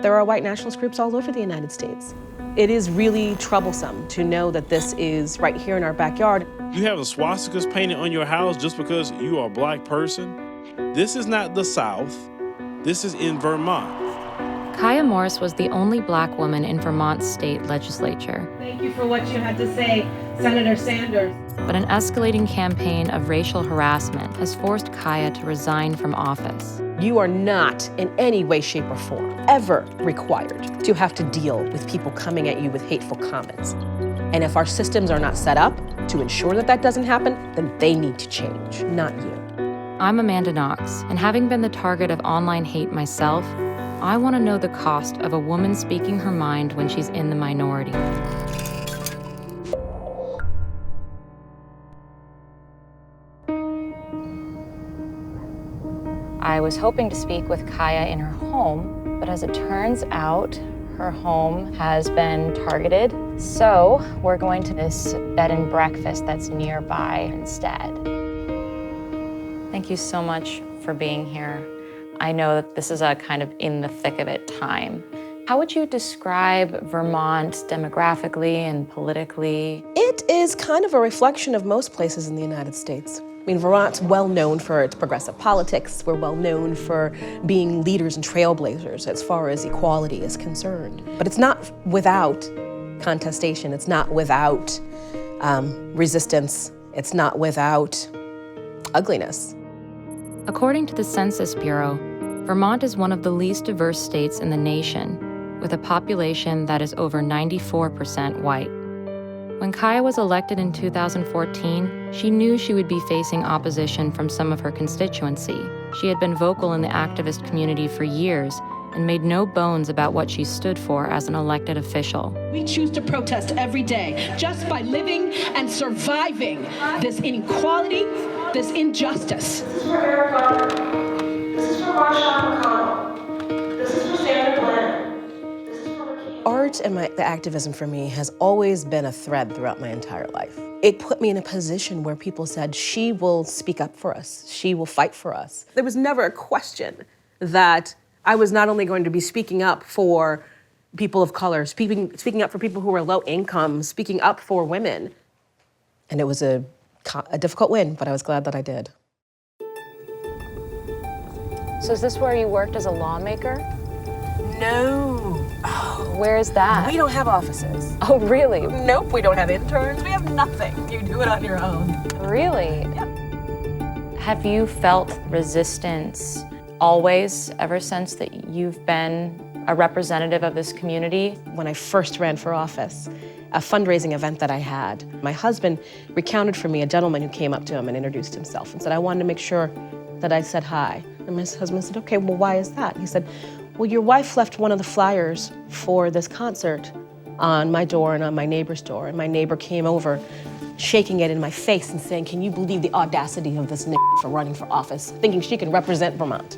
There are white nationalist groups all over the United States. It is really troublesome to know that this is right here in our backyard. You have the swastikas painted on your house just because you are a black person? This is not the South. This is in Vermont. Kiah Morris was the only black woman in Vermont's state legislature. Thank you for what you had to say, Senator Sanders. But an escalating campaign of racial harassment has forced Kiah to resign from office. You are not in any way, shape, or form ever required to have to deal with people coming at you with hateful comments. And if our systems are not set up to ensure that that doesn't happen, then they need to change, not you. I'm Amanda Knox, and having been the target of online hate myself, I want to know the cost of a woman speaking her mind when she's in the minority. I was hoping to speak with Kiah in her home, but as it turns out, her home has been targeted. So we're going to this bed and breakfast that's nearby instead. Thank you so much for being here. I know that this is a kind of in the thick of it time. How would you describe Vermont demographically and politically? It is kind of a reflection of most places in the United States. I mean, Vermont's well known for its progressive politics. We're well known for being leaders and trailblazers as far as equality is concerned. But it's not without contestation. It's not without resistance. It's not without ugliness. According to the Census Bureau, Vermont is one of the least diverse states in the nation, with a population that is over 94% white. When Kiah was elected in 2014, she knew she would be facing opposition from some of her constituency. She had been vocal in the activist community for years and made no bones about what she stood for as an elected official. We choose to protest every day just by living and surviving this inequality, this injustice. This is for Eric Garner. This is for Marshawn McConnell. This is for Sandra Glenn. This is for Art and the activism for me has always been a thread throughout my entire life. It put me in a position where people said, she will speak up for us. She will fight for us. There was never a question that I was not only going to be speaking up for people of color, speaking up for people who are low income, speaking up for women. And it was a difficult win, but I was glad that I did. So is this where you worked as a lawmaker? No. Where is that? We don't have offices. Oh, really? Nope, we don't have interns. We have nothing. You do it on your own. Really? Yep. Have you felt resistance always, ever since that you've been a representative of this community? When I first ran for office, a fundraising event that I had, my husband recounted for me a gentleman who came up to him and introduced himself and said, I wanted to make sure that I said hi. And my husband said, okay, well, why is that? He said, well, your wife left one of the flyers for this concert on my door and on my neighbor's door. And my neighbor came over, shaking it in my face and saying, can you believe the audacity of this for running for office, thinking she can represent Vermont?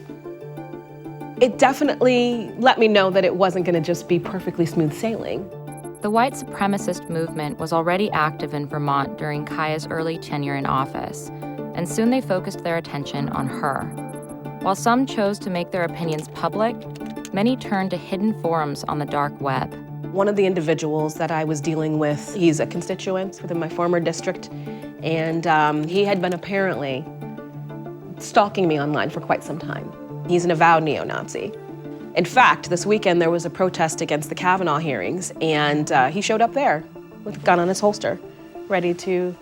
It definitely let me know that it wasn't gonna just be perfectly smooth sailing. The white supremacist movement was already active in Vermont during Kiah's early tenure in office, and soon they focused their attention on her. While some chose to make their opinions public, many turned to hidden forums on the dark web. One of the individuals that I was dealing with, he's a constituent within my former district, and he had been apparently stalking me online for quite some time. He's an avowed neo-Nazi. In fact, this weekend there was a protest against the Kavanaugh hearings, and he showed up there with a gun on his holster, ready to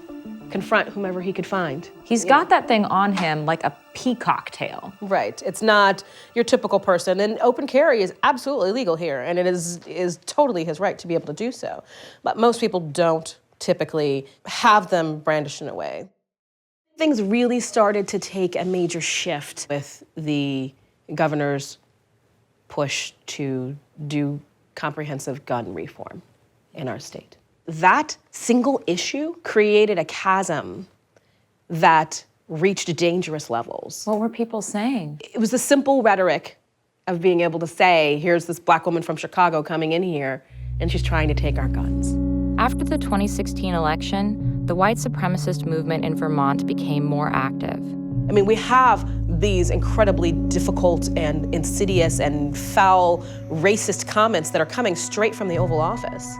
confront whomever he could find. He's got that thing on him like a peacock tail. Right, it's not your typical person, and open carry is absolutely legal here, and it is totally his right to be able to do so. But most people don't typically have them brandished in a way. Things really started to take a major shift with the governor's push to do comprehensive gun reform in our state. That single issue created a chasm that reached dangerous levels. What were people saying? It was the simple rhetoric of being able to say, here's this black woman from Chicago coming in here, and she's trying to take our guns. After the 2016 election, the white supremacist movement in Vermont became more active. I mean, we have these incredibly difficult and insidious and foul racist comments that are coming straight from the Oval Office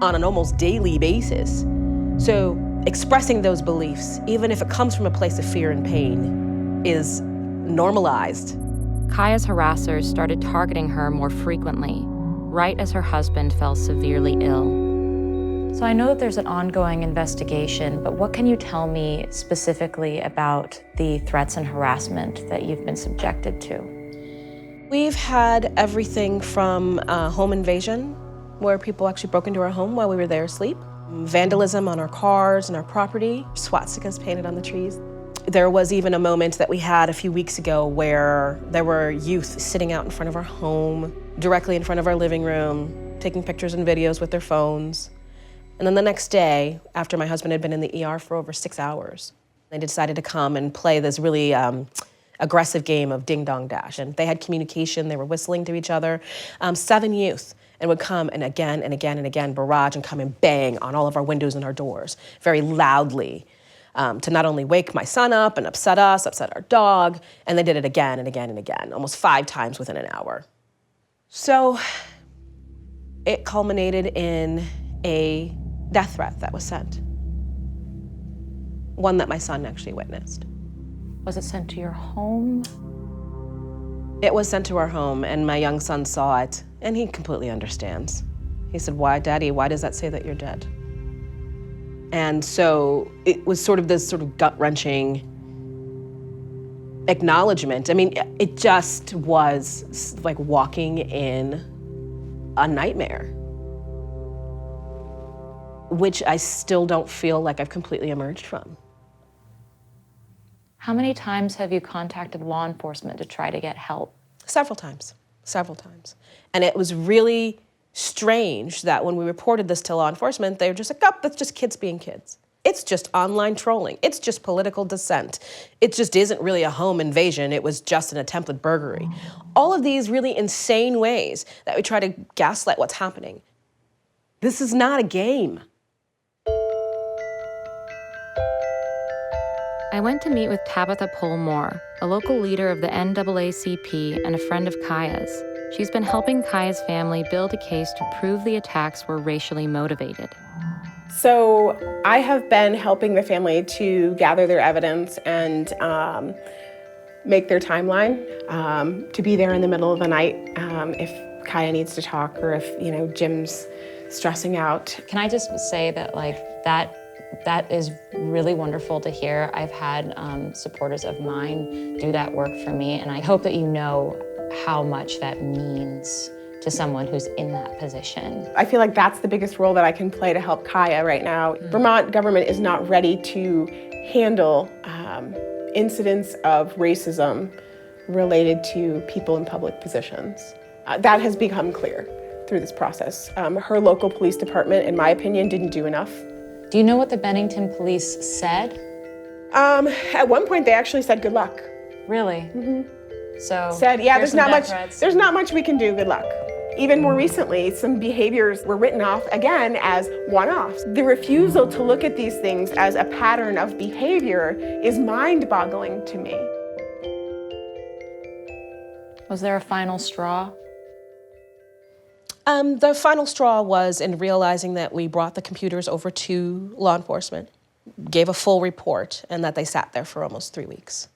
on an almost daily basis. So expressing those beliefs, even if it comes from a place of fear and pain, is normalized. Kiah's harassers started targeting her more frequently, right as her husband fell severely ill. So I know that there's an ongoing investigation, but what can you tell me specifically about the threats and harassment that you've been subjected to? We've had everything from home invasion, where people actually broke into our home while we were there asleep, vandalism on our cars and our property, swastikas painted on the trees. There was even a moment that we had a few weeks ago where there were youth sitting out in front of our home, directly in front of our living room, taking pictures and videos with their phones. And then the next day, after my husband had been in the ER for over 6 hours, they decided to come and play this really aggressive game of ding dong dash. And they had communication, they were whistling to each other. 7 youth, and would come and again and again and again barrage and come and bang on all of our windows and our doors very loudly to not only wake my son up and upset us, upset our dog, and they did it again and again and again, almost 5 times within an hour. So it culminated in a death threat that was sent. One that my son actually witnessed. Was it sent to your home? It was sent to our home, and my young son saw it, and he completely understands. He said, "Why, Daddy, why does that say that you're dead?" And so it was sort of this sort of gut-wrenching acknowledgement. I mean, it just was like walking in a nightmare, which I still don't feel like I've completely emerged from. How many times have you contacted law enforcement to try to get help? Several times. And it was really strange that when we reported this to law enforcement, they were just like, oh, that's just kids being kids. It's just online trolling. It's just political dissent. It just isn't really a home invasion. It was just an attempted burglary. All of these really insane ways that we try to gaslight what's happening. This is not a game. I went to meet with Tabitha Pohl-Moore, a local leader of the NAACP and a friend of Kiah's. She's been helping Kiah's family build a case to prove the attacks were racially motivated. So I have been helping the family to gather their evidence and make their timeline, to be there in the middle of the night if Kiah needs to talk or if, Jim's stressing out. Can I just say that, that is really wonderful to hear. I've had supporters of mine do that work for me, and I hope that you know how much that means to someone who's in that position. I feel like that's the biggest role that I can play to help Kiah right now. Vermont government is not ready to handle incidents of racism related to people in public positions. That has become clear through this process. Her local police department, in my opinion, didn't do enough. Do you know what the Bennington police said? At one point, they actually said, "Good luck." Really? Mm-hmm. So said, "Yeah, there's not much we can do. Good luck." Even more recently, some behaviors were written off again as one-offs. The refusal to look at these things as a pattern of behavior is mind-boggling to me. Was there a final straw? The final straw was in realizing that we brought the computers over to law enforcement, gave a full report, and that they sat there for almost 3 weeks.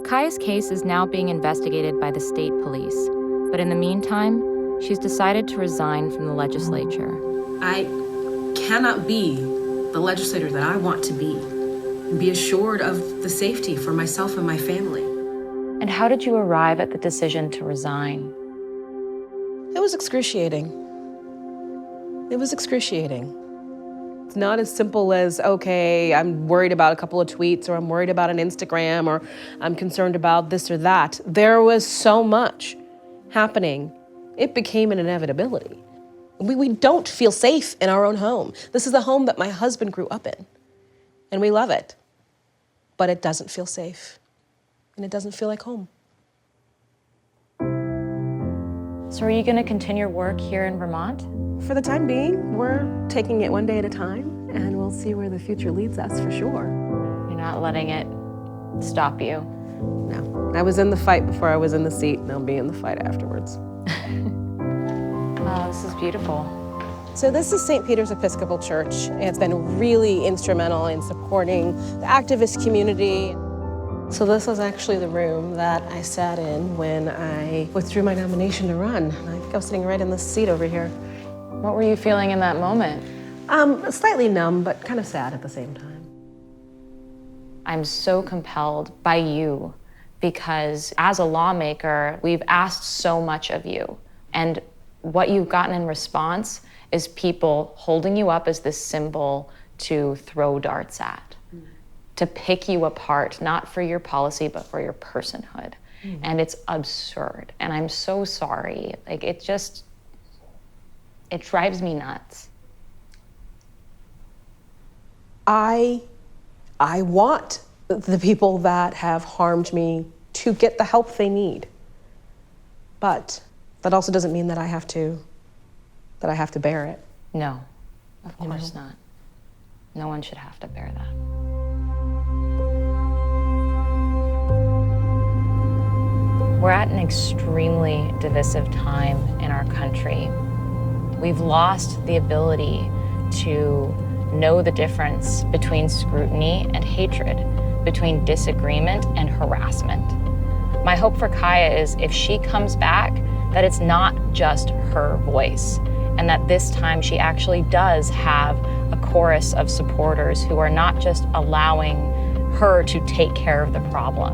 Kiah's case is now being investigated by the state police, but in the meantime, she's decided to resign from the legislature. I cannot be the legislator that I want to be and be assured of the safety for myself and my family. And how did you arrive at the decision to resign? It was excruciating. It's not as simple as, okay, I'm worried about a couple of tweets, or I'm worried about an Instagram, or I'm concerned about this or that. There was so much happening. It became an inevitability. We don't feel safe in our own home. This is the home that my husband grew up in, and we love it. But it doesn't feel safe, and it doesn't feel like home. So are you going to continue your work here in Vermont? For the time being, we're taking it one day at a time, and we'll see where the future leads us for sure. You're not letting it stop you? No, I was in the fight before I was in the seat, and I'll be in the fight afterwards. Oh, this is beautiful. So this is St. Peter's Episcopal Church. It's been really instrumental in supporting the activist community. So this was actually the room that I sat in when I withdrew my nomination to run. I think I was sitting right in this seat over here. What were you feeling in that moment? Slightly numb, but kind of sad at the same time. I'm so compelled by you because as a lawmaker, we've asked so much of you. And what you've gotten in response is people holding you up as this symbol to throw darts at, to pick you apart, not for your policy, but for your personhood. And it's absurd. And I'm so sorry. Like, it drives me nuts. I want the people that have harmed me to get the help they need. But that also doesn't mean that I have to bear it. No, of course not. No one should have to bear that. We're at an extremely divisive time in our country. We've lost the ability to know the difference between scrutiny and hatred, between disagreement and harassment. My hope for Kiah is if she comes back, that it's not just her voice, and that this time she actually does have a chorus of supporters who are not just allowing her to take care of the problem.